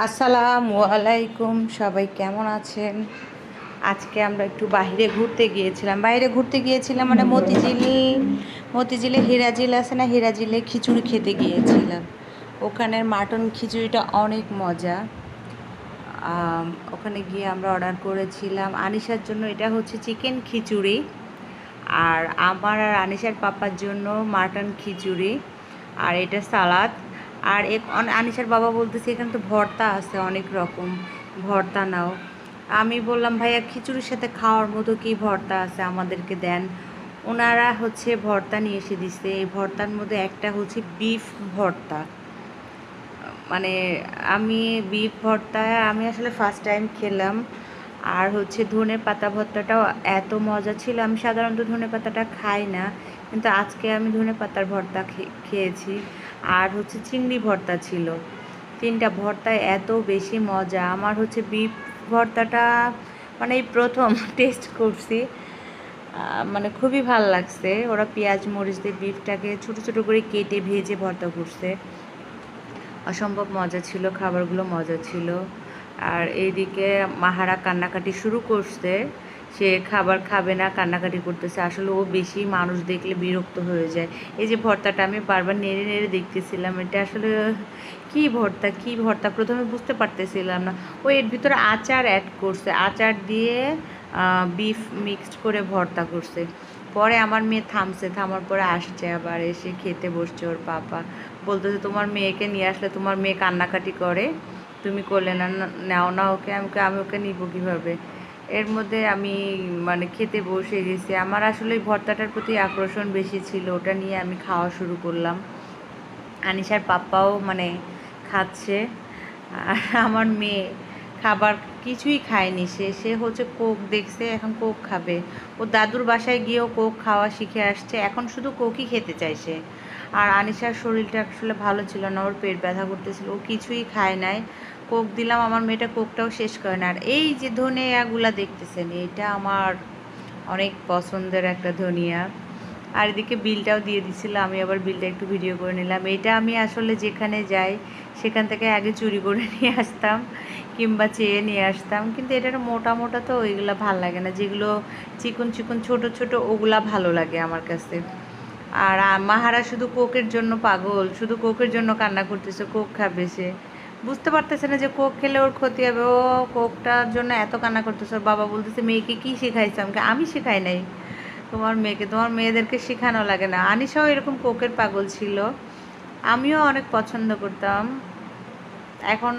আসসালামু আলাইকুম, সবাই কেমন আছেন? আজকে আমরা একটু বাইরে ঘুরতে গিয়েছিলাম মানে মতিঝিলে হিরাঝিল আছে না, হিরাঝিলে খিচুড়ি খেতে গিয়েছিলাম। ওখানের মাটন খিচুড়িটা অনেক মজা। ওখানে গিয়ে আমরা অর্ডার করেছিলাম আনিশার জন্য, এটা হচ্ছে চিকেন খিচুড়ি, আর আমার আর আনিশার পাপার জন্য মাটন খিচুড়ি, আর এটা সালাদ। আর আনিশার বাবা বলতেছে এখানে তো ভর্তা আছে, অনেক রকম ভর্তা নাও। আমি বললাম ভাইয়া খিচুড়ির সাথে খাওয়ার মতো কি ভর্তা আছে আমাদেরকে দেন। ওনারা হচ্ছে ভর্তা নিয়ে এসে দিছে। এই ভর্তার মধ্যে একটা হচ্ছে বিফ ভর্তা, মানে আমি বিফ ভর্তা আমি আসলে ফার্স্ট টাইম খেলাম। আর হচ্ছে ধনে পাতা ভর্তাটাও এত মজা ছিল। আমি সাধারণত ধনে পাতাটা খাই না, কিন্তু আজকে আমি ধনে পাতার ভর্তা খেয়েছি। আর হচ্ছে চিংড়ি ভর্তা ছিল। তিনটা ভর্তায় এত বেশি মজা। আমার হচ্ছে বিফ ভর্তাটা মানে এই প্রথম টেস্ট করছি, মানে খুবই ভাল লাগছে। ওরা পেঁয়াজ মরিচ দিয়ে বিফটাকে ছোটো ছোটো করে কেটে ভেজে ভর্তা করছে। অসম্ভব মজা ছিল, খাবারগুলো মজা ছিল। আর এইদিকে মাহারা কান্নাকাটি শুরু করছে, সে খাবার খাবে না, কান্নাকাটি করতেছে। আসলে ও বেশি মানুষ দেখলে বিরক্ত হয়ে যায়। এই যে ভর্তাটা আমি বারবার নেড়ে নেড়ে দেখতেছিলাম, এটা আসলে কী ভর্তা প্রথমে বুঝতে পারতেছিলাম না। ও এর ভিতরে আচার অ্যাড করছে, আচার দিয়ে বিফ মিক্সড করে ভর্তা করছে। পরে আমার মেয়ে থামছে, থামার পরে আসছে, আবার এসে খেতে বসছে। ওর পাপা বলতেছে তোমার মেয়েকে নিয়ে আসলে তোমার মেয়ে কান্নাকাটি করে, তুমি কোলে না নাও না ওকে। আমি ওকে নিব কীভাবে। এর মধ্যে আমি মানে খেতে বসে গেছি। আমার আসলে ভর্তাটার প্রতি আকর্ষণ বেশি ছিল, ওটা নিয়ে আমি খাওয়া শুরু করলাম। আনিশার পাপ্পাও মানে খাচ্ছে। আর আমার মেয়ে খাবার কিছুই খায়নি, সে হচ্ছে কোক দেখছে, এখন কোক খাবে। ও দাদুর বাসায় গিয়েও কোক খাওয়া শিখে আসছে, এখন শুধু কোকই খেতে চাইছে। আর আনিশার শরীরটা আসলে ভালো ছিল না, ওর পেট ব্যথা করতেছিল, ও কিছুই খায় নাই। কোক দিলাম, আমার মেয়েটা কোকটাও শেষ করে না। আর এই যে ধনিয়াগুলা দেখতেছেন, এটা আমার অনেক পছন্দের একটা ধনিয়া। আর এদিকে বিলটাও দিয়ে দিছিল, আমি আবার বিলটা একটু ভিডিও করে নিলাম। এটা আমি আসলে যেখানে যাই সেখান থেকে আগে চুরি করে নিয়ে আসতাম কিংবা চেয়ে নিয়ে আসতাম, কিন্তু এটা মোটা মোটা তো ওইগুলো ভাল লাগে না, যেগুলো চিকন চিকন ছোট ছোট ওগুলা ভালো লাগে আমার কাছে। আর মাহারা শুধু কোকের জন্য পাগল, শুধু কোকের জন্য কান্না করতেছে, কোক খাবে সে। বুঝতে পারতেছে না যে কোক খেলে ওর ক্ষতি হবে, ও কোকটার জন্য এত কান্না করতেছে। ওর বাবা বলতেছে মেয়েকে কী শেখাইছে? আমি শেখাই নাই তোমার মেয়েকে, তোমার মেয়েদেরকে শেখানো লাগে না। আনিশাও এরকম কোকের পাগল ছিল, আমিও অনেক পছন্দ করতাম। এখন